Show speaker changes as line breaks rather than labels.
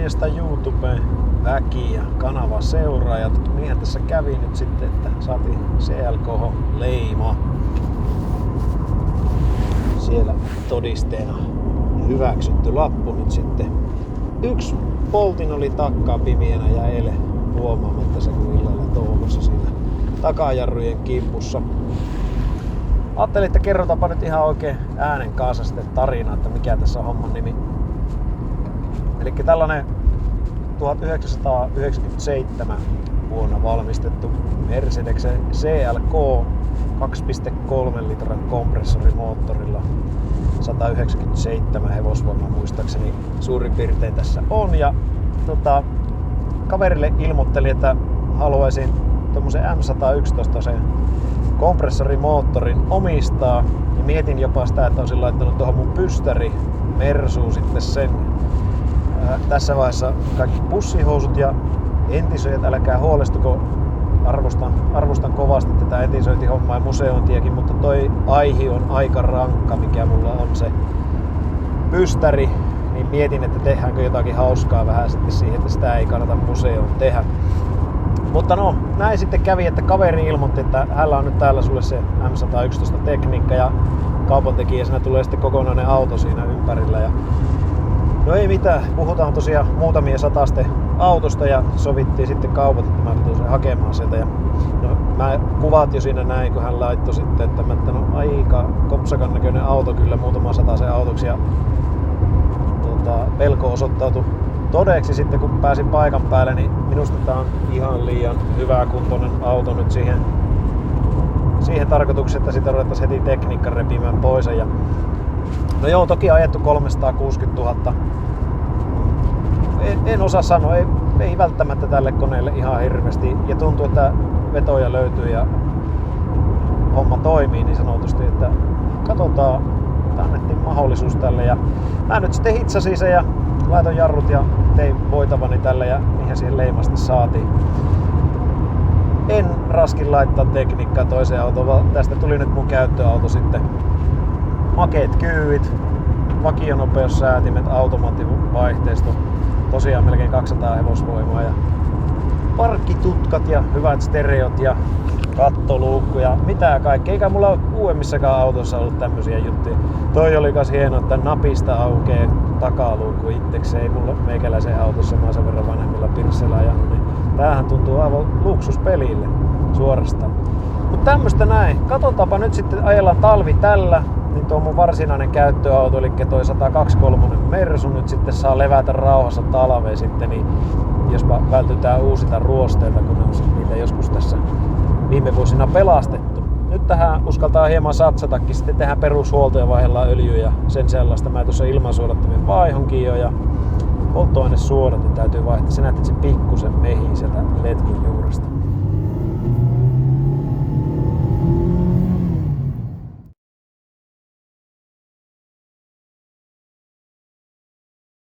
morjesta YouTube-väki ja kanava seuraajat. Niinhän tässä kävi nyt sitten, että saatiin CLK-leima siellä todisteena hyväksytty lappu nyt sitten. Yksi poltin oli takkaa pimienä ja eilen huomaamatta se kun illalla touhussa siinä takajarrujen kimpussa. Ajattelin, että kerrotaanpa nyt ihan oikein äänen kanssa sitten tarina, että mikä tässä on homman nimi. Elikkä tällainen 1997 vuonna valmistettu Mercedesen CLK 2.3 litran kompressorimoottorilla 197 hevosvoimaa muistaakseni suurin piirtein tässä on. Ja kaverille ilmoittelin, että haluaisin tommosen M111 sen kompressorimoottorin omistaa. Ja mietin jopa sitä, että olisin laittanut tuohon mun pystäri Mersuun sitten sen. Tässä vaiheessa kaikki pussihousut ja entisöijät, älkää huolestuko. Arvostan kovasti tätä entisöintihommaa ja museointiakin, mutta toi aihi on aika rankka, mikä mulla on se pystäri. Niin mietin, että tehdäänkö jotakin hauskaa vähän sitten siihen, että sitä ei kannata museoon tehdä. Mutta no, näin sitten kävi, että kaveri ilmoitti, että hänellä on nyt täällä sulle se M111 tekniikka ja kaupantekijäsenä tulee sitten kokonainen auto siinä ympärillä. Ja no ei mitään, puhutaan tosiaan muutamia sataste autosta ja sovittiin sitten kaupat, että mä tulen sen hakemaan sieltä. Ja no, mä kuvat jo siinä näin, kun hän laittoi sitten, että no aika kopsakan näköinen auto kyllä, muutama satasen autoksi. Ja pelko osoittautui todeksi sitten, kun pääsin paikan päälle, niin minusta tää on ihan liian hyväkuntoinen auto nyt siihen tarkoitukseen, että sitä ruvettaisiin heti tekniikka repimään pois. Ja no joo, toki ajettu 360 000. En osaa sanoa, ei välttämättä tälle koneelle ihan hirveästi. Ja tuntuu, että vetoja löytyy ja homma toimii niin sanotusti, että katsotaan, annettiin mahdollisuus tälle. Ja mä nyt sitten hitsasin sen ja laitoin jarrut ja tein voitavani tälle ja niinhän siihen leimasti saatiin. En raskin laittaa tekniikkaa toiseen autoon, vaan tästä tuli nyt mun käyttöauto sitten. Makeet kyydit, vakionopeussäätimet, automaattivaihteisto, tosiaan melkein 200 hevosvoimaa ja parkkitutkat ja hyvät stereot ja kattoluukku ja mitä kaikkea. Eikä mulla uudemmissakaan autossa ollut tämmösiä juttuja. Toi oli kas hieno, että napista aukee takaluukku itsekseen. Ei mulla meikäläisen autossa, mä sen verran vanhemmilla Pirssellä ajanut, niin tämähän tuntuu aivan luksuspelille suorastaan. Mut tämmöstä näin. Katsotaanpa nyt sitten, ajellaan talvi tällä. Niin tuo mun varsinainen käyttöauto, eli toi 123 Mersu nyt sitten saa levätä rauhassa talveen sitten, niin jospa vältytään uusilta ruosteilta, kun ne on niitä joskus tässä viime vuosina pelastettu. Nyt tähän uskaltaa hieman satsatakin, sitten tehdään perushuolto ja vaihdellaan öljyä ja sen sellaista. Mä tuossa ilmansuodattimien vaihonkin jo ja polttoainesuodat niin täytyy vaihtaa. Sä näet, että se pikkusen mehii sieltä letkun juuresta.